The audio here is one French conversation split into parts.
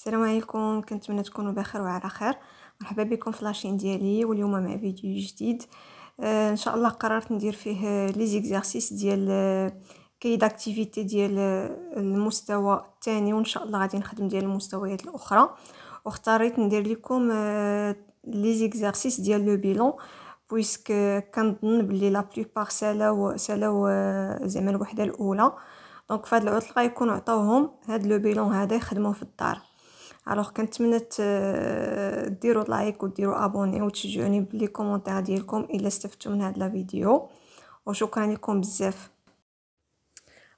السلام عليكم، كنتمنى تكونوا بخير وعلى خير. مرحبا بكم في لاشين ديالي، واليوم مع فيديو جديد. ان شاء الله قررت ندير فيه لي زيكزارسيس ديال كاي داكتيفيتي ديال المستوى الثاني، وان شاء الله غادي نخدم ديال المستويات الاخرى. واختاريت ندير لكم لي زيكزارسيس ديال لو بيلون، بويسك كنظن بلي لا بليبار سالاو زعما الوحده الاولى. دونك في هاد العطله غيكونوا عطاوهم هاد لو بيلون هذا يخدموه في الدار. الوغ كنتمنى ديروا لايك وديروا ابوني وتشجعوني بلي كومونتير ديالكم الا استفدتوا من هاد لا فيديو، وشكرا لكم بزاف.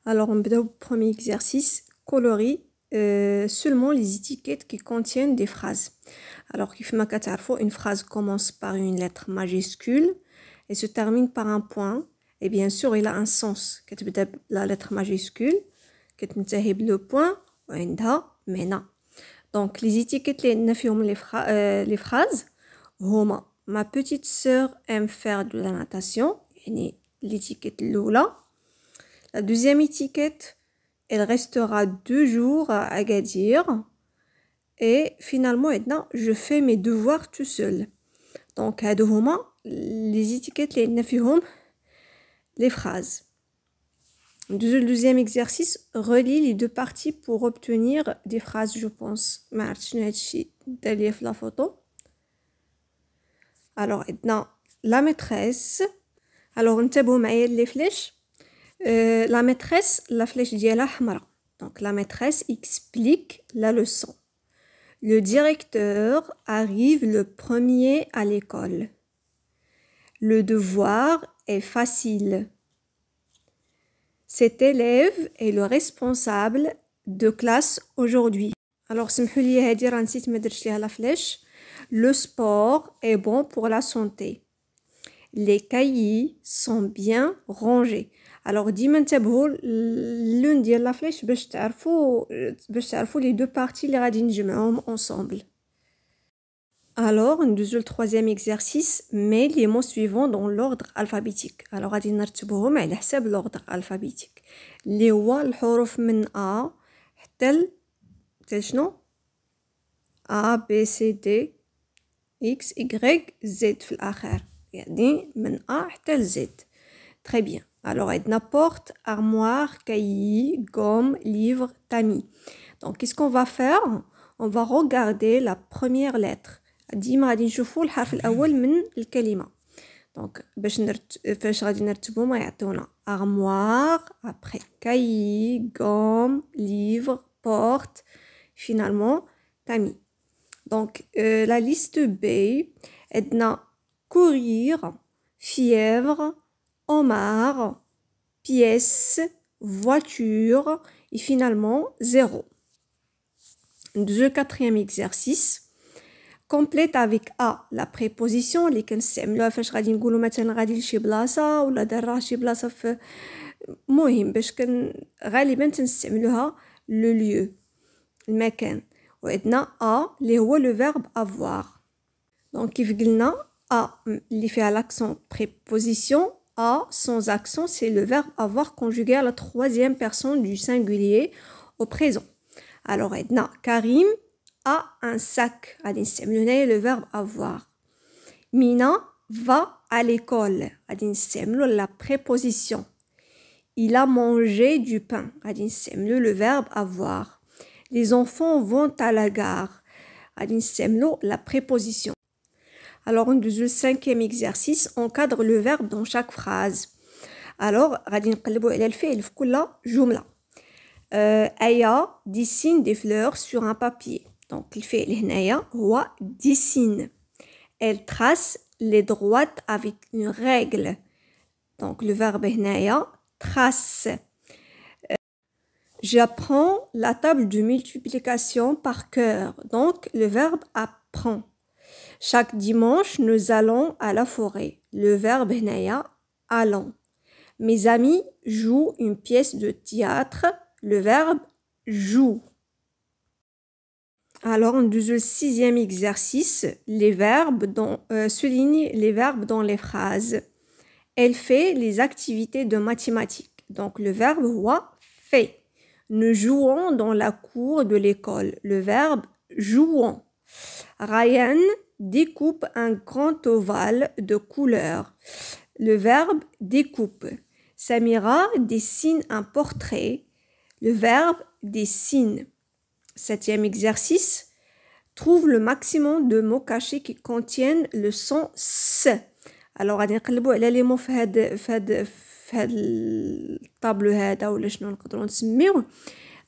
الوغ نبداو بروميي اكزرسيس. كولوري seulement les étiquettes qui contiennent des phrases. Alors كيف ما كتعرفوا une phrase commence par une lettre majuscule et se termine par un point, et bien sûr il a un sens. كتبدا la lettre majuscule كتنتهي بلو point وعندها معنى. Donc les étiquettes اللي فيهم les phrases هما ma petite sœur aime faire de la natation، يعني l'étiquette الاولى. La deuxième étiquette, elle restera 2 jours à Agadir. Et finalement, maintenant, je fais mes devoirs tout seul. Donc, هادو هما les étiquettes اللي فيهم les phrases. Deuxième exercice, relie les deux parties pour obtenir des phrases, je pense. ما عرفتش شنو هادشي دار ليا في لا فوتو. Alors, maintenant, la maîtresse. Alors, انتبهوا معايا لي فلاش. La maîtresse, la flèche ديالها حمراء. Donc, la maîtresse explique la leçon. Le directeur arrive le premier à l'école. Le devoir est facile. Cet élève est le responsable de classe aujourd'hui. Alors, سمحوا لي هادي راه نسيت ما درتش ليها لا فلاش. Le sport est bon pour la santé. Les cahiers sont bien rangés. Alors ديما انتبهوا لون ديال لا فلاش باش تعرفوا les deux parties اللي غادي نجمعوهم ensemble. Alors ندوزو للترويزيام exercice. mets les mots suivants dans l'ordre alphabétique. alors غادي نرتبوهم على حساب l'ordre alphabétique اللي هو الحروف من A حتى شنو A B C D X Y Z في الآخر، يعني من A حتى ل Z. Très bien. Alors, عندنا porte, armoire, cahier, gomme, livre, tamis. Donc, qu'est-ce qu'on va faire? On va regarder la première lettre. ديما غادي نشوفوا الحرف الأول من الكلمة. Donc, فاش غادي نرتبهم غيعطيونا armoire, après cahier, gomme, livre, porte, finalement tamis. Donc, la liste B, عندنا courir, fièvre, homard, pièce, voiture et finalement 0. Le quatrième exercice. Complète avec A la préposition اللي كنستعملوها فاش غادي نقولوا مثلا غادي لشي بلاصه ولا دار شي بلاصه في مهم باش غالبا تنستعملوها لو lieu المكان. وعندنا A اللي هو le verbe avoir. donc كيف قلنا A اللي فيها l'accent préposition. A sans accent, c'est le verbe avoir conjugué à la troisième personne du singulier au présent. Alors, Edna, Karim a un sac. Le verbe avoir. Mina va à l'école. La préposition. Il a mangé du pain. Le verbe avoir. Les enfants vont à la gare. La préposition. Alors, le cinquième exercice, encadre le verbe dans chaque phrase. Alors, غادي نقلبوا على الفعل في كل جملة. Aya dessine des fleurs sur un papier. Donc, الفعل هنايا هو dessine. Elle trace les droites avec une règle. Donc, le verbe هنايا trace. J'apprends la table de multiplication par cœur. Donc, le verbe apprend. Chaque dimanche, nous allons à la forêt. Le verbe هنايا allons. Mes amis jouent une pièce de théâtre. Le verbe joue. Alors, on dit le sixième exercice. Les verbes souligne les verbes dans les phrases. Elle fait les activités de mathématiques. Donc, le verbe هو fait. nous jouons dans la cour de l'école. Le verbe jouons. Ryan découpe un grand ovale de couleur. Le verbe découpe. Samira dessine un portrait. Le verbe dessine. 7e exercice. Trouve le maximum de mots cachés qui contiennent le son S. Alors, غادي نقلبوا على لي مو في هاد الطابلو هذا ولا شنو نقدروا نسميوه.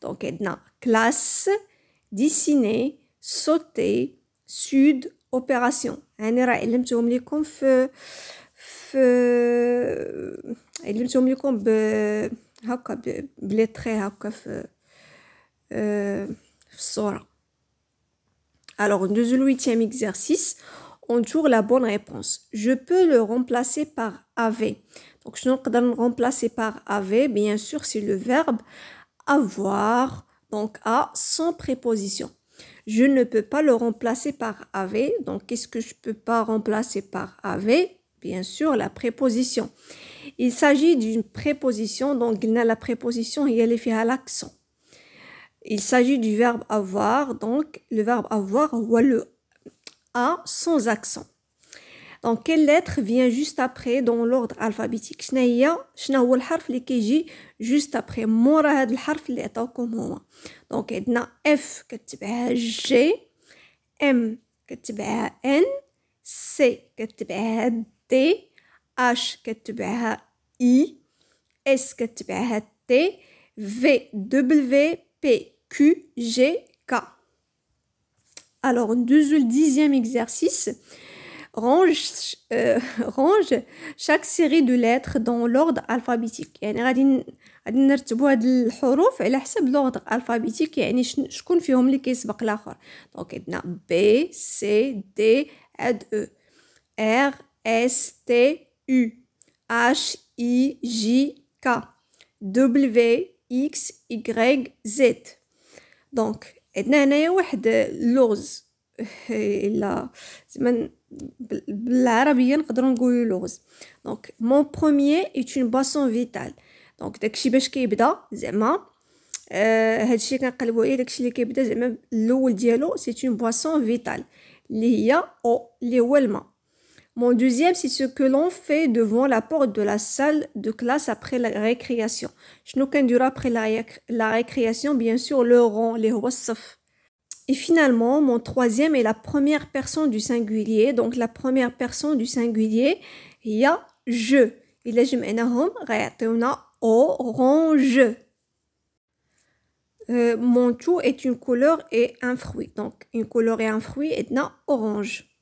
دونك عندنا classe, dessiner, sauter, sud, opération. أنا راه علمتهم لكم علمتهم لكم هكا بلي تري هكا في الصورة. Alors, dans le 8e exercice, on trouve la bonne réponse. Je peux le remplacer par avait. Donc, je peux le remplacer par avait, bien sûr, c'est le verbe avoir, donc à sans préposition. Je ne peux pas le remplacer par avait. Donc, qu'est-ce que je peux pas remplacer par avait? Bien sûr, la préposition. Il s'agit d'une préposition, donc la préposition, il y a l'accent. Il s'agit du verbe avoir, donc le verbe avoir ou le A sans accent. Donc, quelle lettre vient juste après dans l'ordre alphabétique? شنو هو الحرف اللي كيجي juste après مورا هذا الحرف اللي عطاوكم هما. Donc, عندنا F كتبعها G, M كتبعها N, C كتبعها D, H كتبعها I, S كتبعها T, V, W, P, Q, G, K. Alors, le 10e exercice, range chaque série de lettres dans l'ordre alphabétique. يعني غادي نرتبوا هاد الحروف على حسب l'ordre alphabétique، يعني شكون فيهم اللي كيسبق الآخر. دونك عندنا B, C, D, E, R, S, T, U, H, I, J, K, W, X, Y, Z. دونك عندنا هنايا واحد اللغز الا زعما بالعربيه نقدروا نقولوا لغز. دونك مون بروميير ايت اون بواسون فيتال. دونك داكشي باش كيبدا زعما هادشي كنقلبوا عليه، داكشي اللي كيبدا زعما الاول ديالو سي اون بواسون فيتال اللي هي او اللي هو الماء. Mon deuxième, c'est ce que l'on fait devant la porte de la salle de classe après la récréation. شنو كنديرو après la récréation? Bien sûr, le rang, اللي هو الصف. Et finalement, mon troisième est la première personne du singulier. Donc, la première personne du singulier, il y a je. إلا جمعناهم غيعطيونا orange. Mon tout est une couleur et un fruit. Donc, une couleur et un fruit, عندنا orange.